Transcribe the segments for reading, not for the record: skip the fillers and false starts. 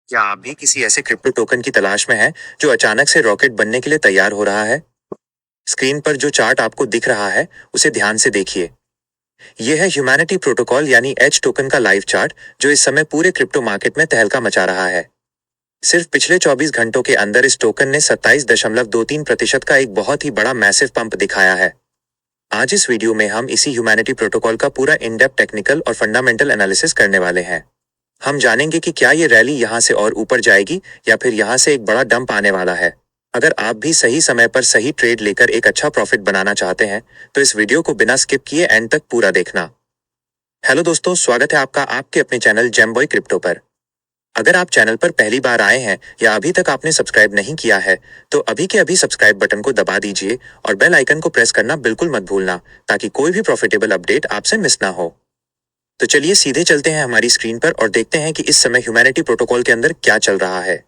क्या आप भी किसी ऐसे क्रिप्टो टोकन की तलाश में हैं जो अचानक से रॉकेट बनने के लिए तैयार हो रहा है? स्क्रीन पर जो चार्ट आपको दिख रहा है, उसे ध्यान से देखिए। यह है ह्यूमैनिटी प्रोटोकॉल यानी एच टोकन का लाइव चार्ट जो इस समय पूरे क्रिप्टो मार्केट में तहलका मचा रहा है। सिर्फ पिछले 24 घंटों के अंदर इस टोकन ने 27.23% का एक बहुत ही बड़ा मैसिव पंप दिखाया है। आज इस वीडियो में हम इसी ह्यूमैनिटी प्रोटोकॉल का पूरा इन डेप्थ टेक्निकल और फंडामेंटल एनालिसिस करने वाले हैं। हम जानेंगे कि क्या ये रैली यहाँ से और ऊपर जाएगी या फिर यहाँ से एक बड़ा डंप आने वाला है। अगर आप भी सही समय पर सही ट्रेड लेकर एक अच्छा प्रॉफिट बनाना चाहते हैं तो इस वीडियो को बिना स्किप किए एंड तक पूरा देखना। हेलो दोस्तों, स्वागत है आपका आपके अपने चैनल जेमबॉय क्रिप्टो पर। अगर आप चैनल पर पहली बार आए हैं या अभी तक आपने सब्सक्राइब नहीं किया है तो अभी के अभी सब्सक्राइब बटन को दबा दीजिए और बेल आइकन को प्रेस करना बिल्कुल मत भूलना ताकि कोई भी प्रॉफिटेबल अपडेट आपसे मिस ना हो। तो चलिए सीधे चलते हैं हमारी स्क्रीन पर और देखते हैं कि इस समय ह्यूमैनिटी प्रोटोकॉल के अंदर क्या चल रहा है।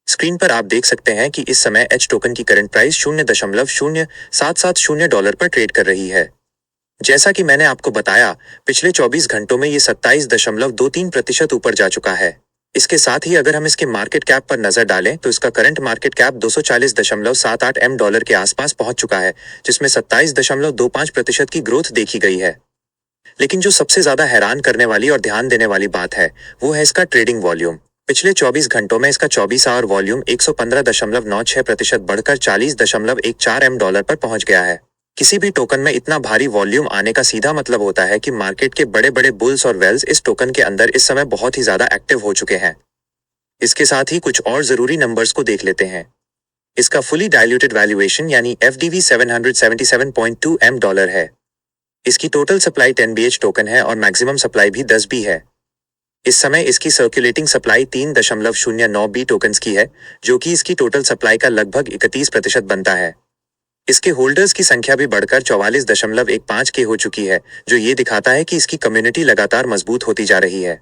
स्क्रीन पर आप देख सकते हैं कि इस समय एच टोकन की करंट प्राइस 0.0770 डॉलर पर ट्रेड कर रही है। जैसा कि मैंने आपको बताया, पिछले 24 घंटों में ये 27.23% ऊपर जा चुका है। इसके साथ ही अगर हम इसके मार्केट कैप पर नजर डालें तो इसका current market cap 240.78 M dollar के आसपास पहुंच चुका है, जिसमें 27.25% की ग्रोथ देखी गई है। लेकिन जो सबसे ज्यादा हैरान करने वाली और ध्यान देने वाली बात है वो है इसका ट्रेडिंग वॉल्यूम। पिछले 24 घंटों में इसका 24 आवर वॉल्यूम 115.96% बढ़कर 40.14 एम डॉलर पर पहुंच गया है। किसी भी टोकन में इतना भारी वॉल्यूम आने का सीधा मतलब होता है कि मार्केट के बड़े बड़े बुल्स और वेल्स इस टोकन के अंदर इस समय बहुत ही ज्यादा एक्टिव हो चुके हैं। इसके साथ ही कुछ और जरूरी नंबर्स को देख लेते हैं। इसका फुली डाइल्यूटेड वैल्यूएशन यानी FDV 777.2 एम डॉलर है। इसकी टोटल सप्लाई 10 BH टोकन है और मैक्सिमम सप्लाई भी 10 B है। इस समय इसकी सर्कुलेटिंग सप्लाई 3.09 B टोकन्स की है, जो कि इसकी टोटल सप्लाई का लगभग 31% बनता है। इसके होल्डर्स की संख्या भी बढ़कर 44.15 के हो चुकी है, जो ये दिखाता है कि इसकी कम्युनिटी लगातार मजबूत होती जा रही है।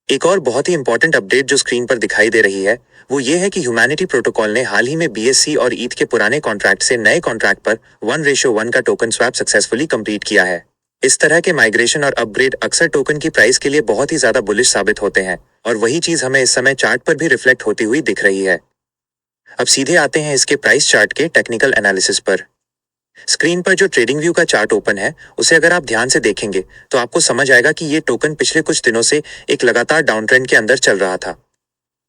एक और बहुत ही इंपॉर्टेंट अपडेट जो स्क्रीन पर दिखाई दे रही है वो ये है कि ह्यूमैनिटी प्रोटोकॉल ने हाल ही में BSC और ETH के पुराने कॉन्ट्रैक्ट से नए कॉन्ट्रैक्ट पर 1:1 का टोकन स्वैप सक्सेसफुली कंप्लीट किया है। इस तरह के माइग्रेशन और अपग्रेड अक्सर टोकन की प्राइस के लिए बहुत ही ज्यादा बुलिश साबित होते हैं और वही चीज हमें इस समय चार्ट पर भी रिफ्लेक्ट होती हुई दिख रही है। अब सीधे आते हैं इसके प्राइस चार्ट के टेक्निकल एनालिसिस पर। स्क्रीन पर जो ट्रेडिंग व्यू का चार्ट ओपन है उसे अगर आप ध्यान से देखेंगे तो आपको समझ आएगा कि ये टोकन पिछले कुछ दिनों से एक लगातार डाउन ट्रेंड के अंदर चल रहा था।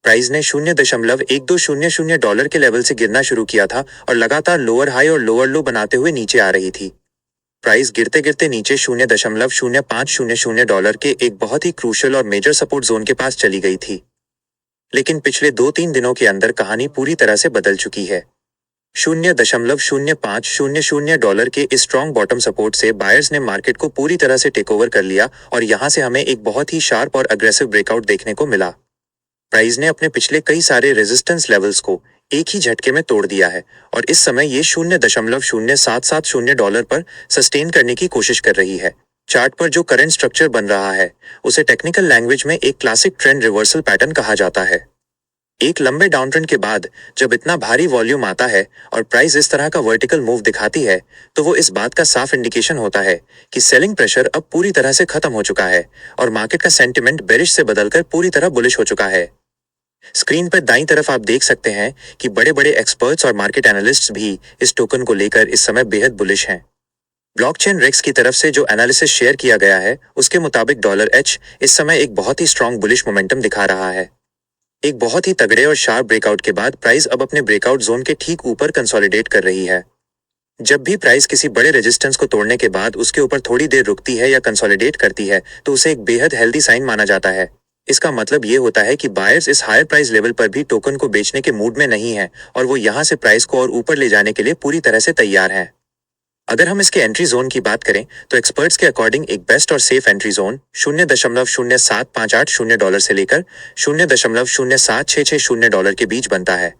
प्राइस ने 0.1200 डॉलर के लेवल से गिरना शुरू किया था और लगातार लोअर हाई और लोअर लो बनाते हुए नीचे आ रही थी। प्राइस गिरते गिरते नीचे 0.0500 डॉलर के एक बहुत ही क्रूशियल और मेजर सपोर्ट जोन के पास चली गई थी। लेकिन पिछले 2-3 दिनों के अंदर कहानी पूरी तरह से बदल चुकी है। 0.0500 डॉलर के इस स्ट्रॉन्ग बॉटम सपोर्ट से बायर्स ने मार्केट को पूरी तरह से टेक ओवर कर लिया और यहां से हमें एक बहुत ही शार्प और अग्रेसिव ब्रेकआउट देखने को मिला। प्राइस ने अपने पिछले कई सारे रेजिस्टेंस लेवल्स को एक ही झटके में तोड़ दिया है और इस समय ये 0.0770 डॉलर पर सस्टेन करने की कोशिश कर रही है। चार्ट पर जो करंट स्ट्रक्चर बन रहा है उसे टेक्निकल लैंग्वेज में एक क्लासिक ट्रेंड रिवर्सल पैटर्न कहा जाता है। एक लंबे डाउन ट्रेंड के बाद जब इतना भारी वॉल्यूम आता है और प्राइस इस तरह का वर्टिकल मूव दिखाती है तो वो इस बात का साफ इंडिकेशन होता है कि सेलिंग प्रेशर अब पूरी तरह से खत्म हो चुका है और मार्केट का सेंटिमेंट बेरिश से बदलकर पूरी तरह बुलिश हो चुका है। स्क्रीन पर दाईं तरफ आप देख सकते हैं कि बड़े बड़े एक्सपर्ट्स और मार्केट एनालिस्ट्स भी इस टोकन को लेकर इस समय बेहद बुलिश हैं। ब्लॉकचेन रेक्स की तरफ से जो एनालिसिस शेयर किया गया है उसके मुताबिक डॉलर एच इस समय एक बहुत ही स्ट्रांग बुलिश मोमेंटम दिखा रहा है। एक बहुत ही तगड़े और शार्प ब्रेकआउट के बाद प्राइस अब अपने ब्रेकआउट जोन के ठीक ऊपर कंसोलिडेट कर रही है। जब भी प्राइस किसी बड़े रेजिस्टेंस को तोड़ने के बाद उसके ऊपर थोड़ी देर रुकती है या कंसोलिडेट करती है तो उसे एक बेहद हेल्दी साइन माना जाता है। इसका मतलब ये होता है कि बायर्स इस हायर प्राइस लेवल पर भी टोकन को बेचने के मूड में नहीं है और वो यहाँ से प्राइस को और ऊपर ले जाने के लिए पूरी तरह से तैयार हैं। अगर हम इसके एंट्री जोन की बात करें तो एक्सपर्ट्स के अकॉर्डिंग एक बेस्ट और सेफ एंट्री जोन 0.0750 डॉलर से लेकर 0.0766 डॉलर के बीच बनता है।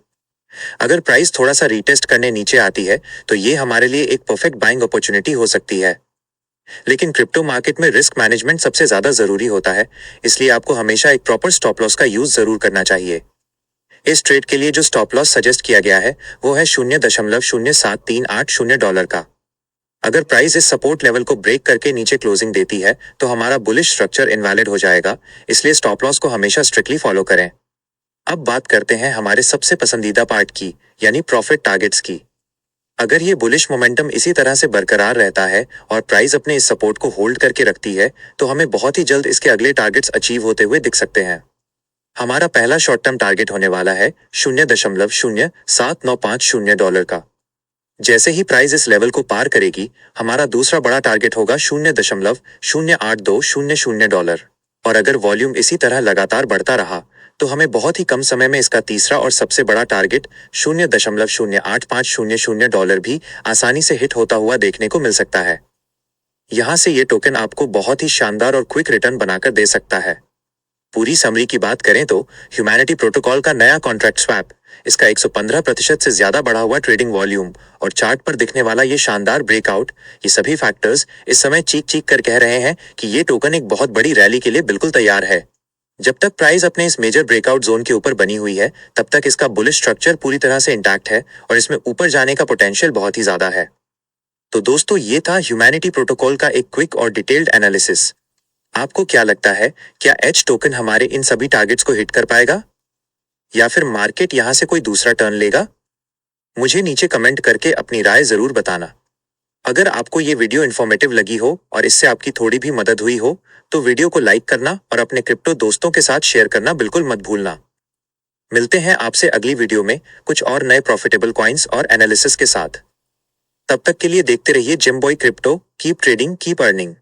अगर प्राइस थोड़ा सा रीटेस्ट करने नीचे आती है तो ये हमारे लिए एक परफेक्ट बाइंग अपॉर्चुनिटी हो सकती है। लेकिन क्रिप्टो मार्केट में रिस्क मैनेजमेंट सबसे ज्यादा जरूरी होता है, इसलिए आपको हमेशा एक प्रॉपर स्टॉप लॉस का यूज जरूर करना चाहिए। इस ट्रेड के लिए जो स्टॉप लॉस सजेस्ट किया गया है वो है 0.0738 डॉलर का। अगर प्राइस इस सपोर्ट लेवल को ब्रेक करके नीचे क्लोजिंग देती है तो हमारा बुलिश स्ट्रक्चर इनवैलिड हो जाएगा, इसलिए स्टॉप लॉस को हमेशा स्ट्रिक्टली फॉलो करें। अब बात करते हैं हमारे सबसे पसंदीदा पार्ट की, यानी प्रॉफिट टारगेट्स की। अगर ये बुलिश मोमेंटम इसी तरह से बरकरार रहता है और प्राइस अपने इस सपोर्ट को होल्ड करके रखती है तो हमें बहुत ही जल्द इसके अगले टारगेट्स अचीव होते हुए दिख सकते हैं। हमारा पहला शॉर्ट टर्म टारगेट होने वाला है $0.0795 का। जैसे ही प्राइस इस लेवल को पार करेगी, हमारा दूसरा बड़ा टारगेट होगा $0.0820 और अगर वॉल्यूम इसी तरह लगातार बढ़ता रहा तो हमें बहुत ही कम समय में इसका तीसरा और सबसे बड़ा टारगेट $0.08500 भी आसानी से हिट होता हुआ देखने को मिल सकता है। यहां से ये टोकन आपको बहुत ही शानदार और क्विक रिटर्न बनाकर दे सकता है। पूरी समरी की बात करें तो ह्यूमैनिटी प्रोटोकॉल का नया कॉन्ट्रैक्ट स्वैप, इसका 115% से ज्यादा बढ़ा हुआ ट्रेडिंग वॉल्यूम और चार्ट पर दिखने वाला ये शानदार ब्रेकआउट, ये सभी फैक्टर्स इस समय चीख चीख कर कह रहे हैं कि ये टोकन एक बहुत बड़ी रैली के लिए बिल्कुल तैयार है। जब तक प्राइस अपने इस मेजर ब्रेकआउट जोन के ऊपर बनी हुई है तब तक इसका बुलिश स्ट्रक्चर पूरी तरह से इंटैक्ट है और इसमें ऊपर जाने का पोटेंशियल बहुत ही ज्यादा है। तो दोस्तों, ये था ह्यूमैनिटी प्रोटोकॉल का एक क्विक और डिटेल्ड एनालिसिस। आपको क्या लगता है, क्या एच टोकन हमारे इन सभी टारगेट्स को हिट कर पाएगा या फिर मार्केट यहां से कोई दूसरा टर्न लेगा? मुझे नीचे कमेंट करके अपनी राय जरूर बताना। अगर आपको ये वीडियो इन्फॉर्मेटिव लगी हो और इससे आपकी थोड़ी भी मदद हुई हो तो वीडियो को लाइक करना और अपने क्रिप्टो दोस्तों के साथ शेयर करना बिल्कुल मत भूलना। मिलते हैं आपसे अगली वीडियो में कुछ और नए प्रॉफिटेबल कॉइन्स और एनालिसिस के साथ। तब तक के लिए देखते रहिए Jimboy crypto. Keep trading, keep earning.